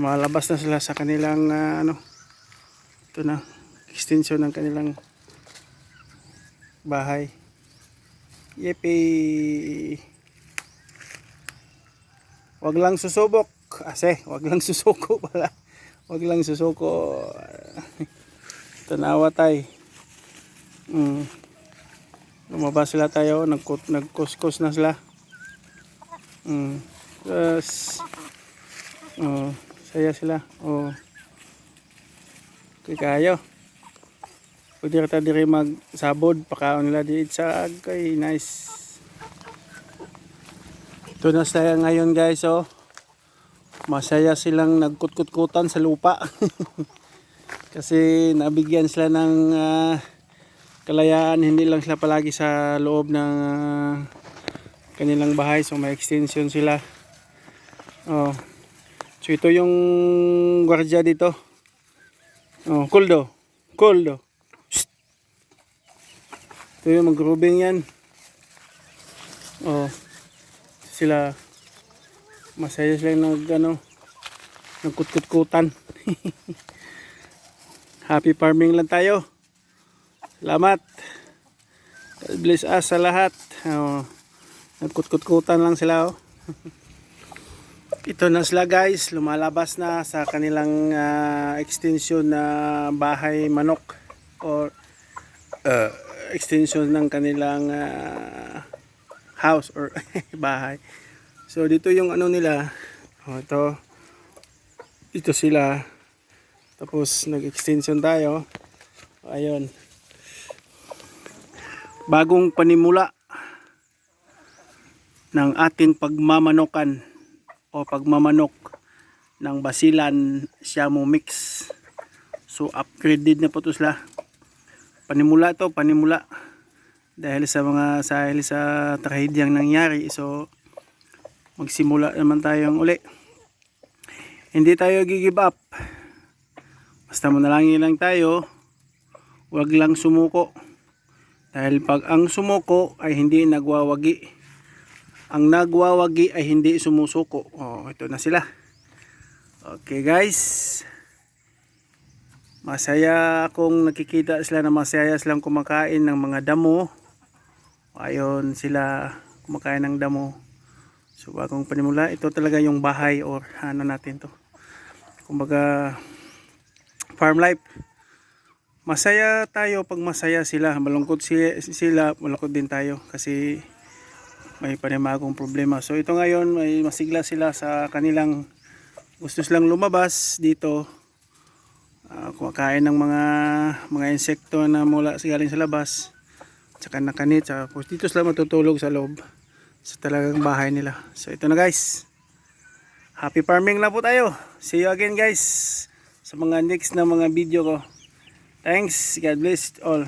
Malabas na sila sa kanilang ito na, extension ng kanilang bahay. Yippee! Wag lang susubok. Wag lang susuko pala. Wag lang susuko. Tanawa tay. Lumabas sila tayo, nagkuskus na sila. Yes. Saya sila. Okay kayo. Pwede ka diri magsabod, pakaon nila di sa kay nice. Ito na saya ngayon guys, masaya silang nagkutkutkutan sa lupa. Kasi nabigyan sila ng kalayaan, hindi lang sila palagi sa loob ng kanilang bahay, so may extension sila. So ito yung gwardiya dito. Kuldo. Shh. Ito yung mag-grouping yan. Sila masaya sila nagkutkutkutan. Happy farming lang tayo. Salamat. God bless us sa lahat. Nagkutkutkutan lang sila. Ito na sila guys, lumalabas na sa kanilang extension na bahay manok or extension ng kanilang house or bahay. So dito yung nila, dito sila, tapos nag-extension tayo. Ayun, bagong panimula ng ating pagmamanokan o pagmamanok ng Basilan Siamo Mix. So upgraded na po ito sila. Panimula dahil sa trahedyang nangyari. So magsimula naman tayong uli. Hindi tayo gigive up. Basta manalangin lang tayo. Huwag lang sumuko. Dahil pag ang sumuko ay hindi nagwawagi, ang nagwawagi ay hindi sumusuko. Ito na sila. Okay guys, masaya akong nakikita sila na masaya silang kumakain ng mga damo. Ayun sila kumakain ng damo. So bagong panimula, ito talaga yung bahay or natin to, kumbaga farm life. Masaya tayo pag masaya sila, malungkot sila, malungkot din tayo kasi may panibagong problema. So ito ngayon, may masigla sila sa kanilang gusto silang lumabas dito, kumakain ng mga insekto na mula galing sa labas, tsaka nakanit, tapos dito sila matutulog sa loob sa talagang bahay nila. So ito na guys, happy farming na po tayo. See you again guys sa mga next na mga video ko. Thanks, God bless all.